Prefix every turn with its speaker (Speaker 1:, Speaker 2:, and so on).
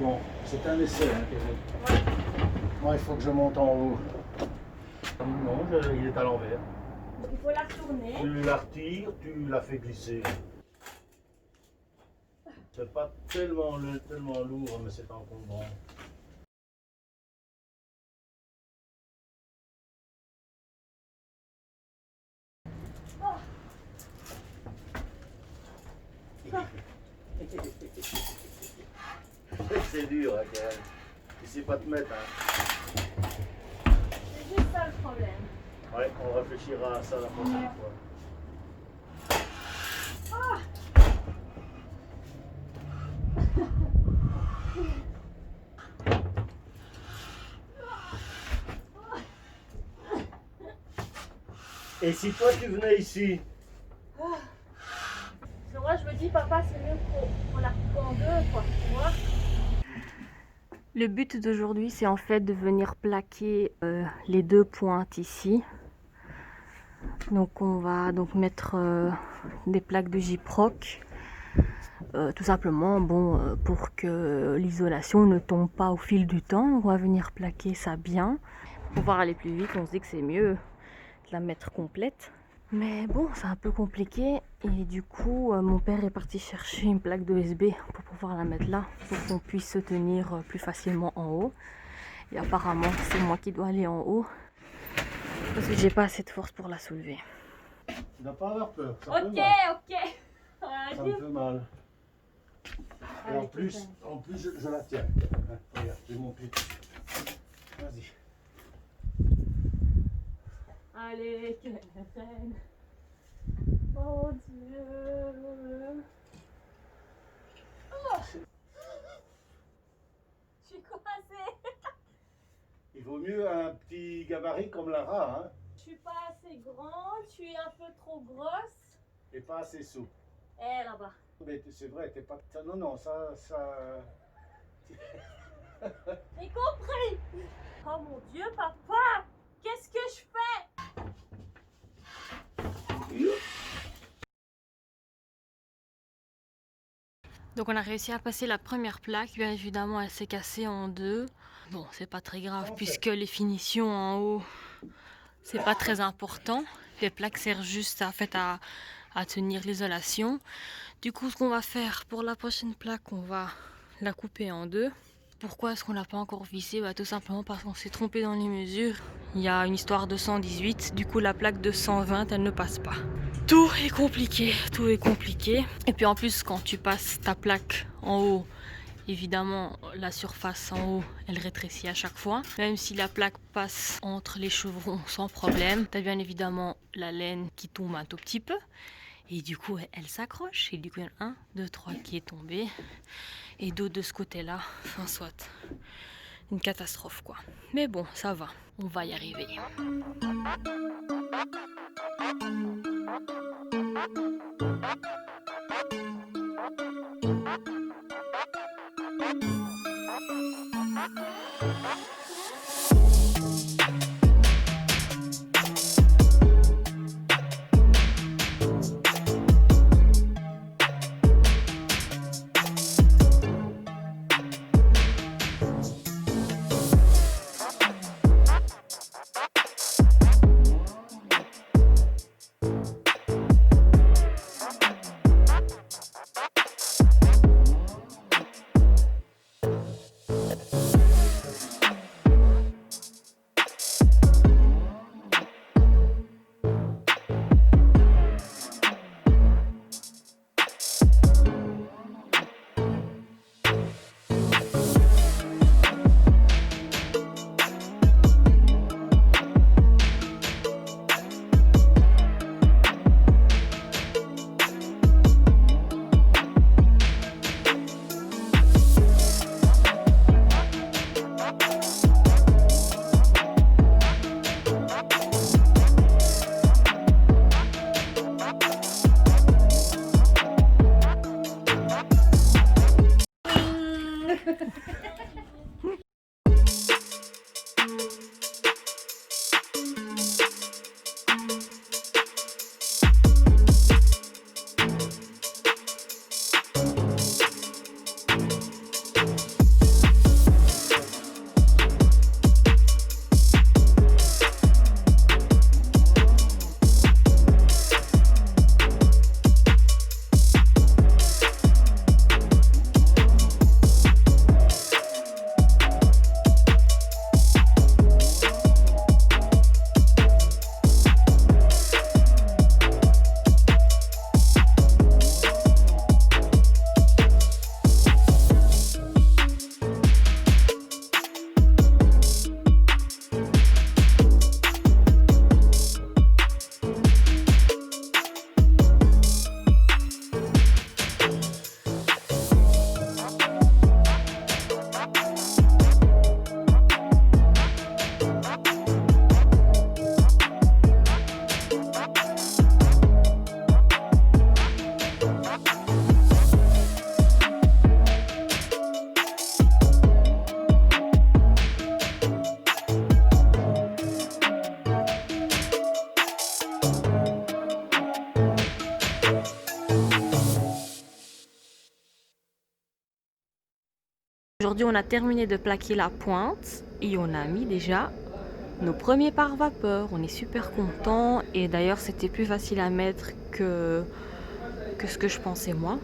Speaker 1: Bon, c'est un essai, hein, Kevin.
Speaker 2: Ouais.
Speaker 1: Moi, il faut que je monte en haut. Non, il est à l'envers.
Speaker 2: Donc il faut la retourner.
Speaker 1: Tu la retires, tu la fais glisser. C'est pas tellement lourd, mais c'est encombrant. C'est dur, hein, quand même. Tu sais pas te mettre, hein.
Speaker 2: C'est juste ça le problème.
Speaker 1: Ouais, on réfléchira à ça la prochaine fois. Et si toi tu venais ici?
Speaker 2: Parce que moi je me dis, papa, c'est mieux qu'on la coupe en deux, quoi, tu vois. Le but d'aujourd'hui, c'est en fait de venir plaquer les deux pointes ici. Donc on va donc mettre des plaques de gyproc. Tout simplement pour que l'isolation ne tombe pas au fil du temps. Donc on va venir plaquer ça bien. Pour pouvoir aller plus vite, on se dit que c'est mieux de la mettre complète. Mais bon, c'est un peu compliqué et du coup mon père est parti chercher une plaque de USB pour pouvoir la mettre là, pour qu'on puisse se tenir plus facilement en haut. Et apparemment c'est moi qui dois aller en haut parce que j'ai pas assez de force pour la soulever.
Speaker 1: Tu n'as pas avoir peur. Ça
Speaker 2: Ok,
Speaker 1: fait mal.
Speaker 2: ok.
Speaker 1: Ça me fait mal. Et en plus, je la tiens. Hein, regarde, j'ai mon pied. Vas-y.
Speaker 2: Allez, reine. Oh Dieu. Oh. Je suis coincée.
Speaker 1: Il vaut mieux un petit gabarit comme Lara, hein,
Speaker 2: Je suis pas assez grande, je suis un peu trop grosse.
Speaker 1: et pas assez souple.
Speaker 2: Eh là-bas.
Speaker 1: Mais c'est vrai, t'es pas. Non, ça.
Speaker 2: J'ai compris. Oh mon Dieu, papa. Qu'est-ce que je fais? Donc on a réussi à passer la première plaque, bien évidemment elle s'est cassée en deux. Bon, c'est pas très grave puisque les finitions en haut, c'est pas très important. Les plaques servent juste à tenir l'isolation. Du coup, ce qu'on va faire pour la prochaine plaque, on va la couper en deux. Pourquoi est-ce qu'on l'a pas encore vissée? Tout simplement parce qu'on s'est trompé dans les mesures. Il y a une histoire de 118, du coup la plaque de 120, elle ne passe pas. Tout est compliqué, tout est compliqué. Et puis en plus, quand tu passes ta plaque en haut, évidemment, la surface en haut, elle rétrécit à chaque fois. Même si la plaque passe entre les chevrons sans problème, tu as bien évidemment la laine qui tombe un tout petit peu. Et du coup, elle s'accroche. Et du coup, il y en a 1, 2, 3 qui est tombé. Et d'autres de ce côté-là. Enfin, soit. Une catastrophe, quoi. Mais bon, ça va. On va y arriver. Aujourd'hui, on a terminé de plaquer la pointe et on a mis déjà nos premiers pare-vapeurs. On est super contents et d'ailleurs, c'était plus facile à mettre que ce que je pensais moi.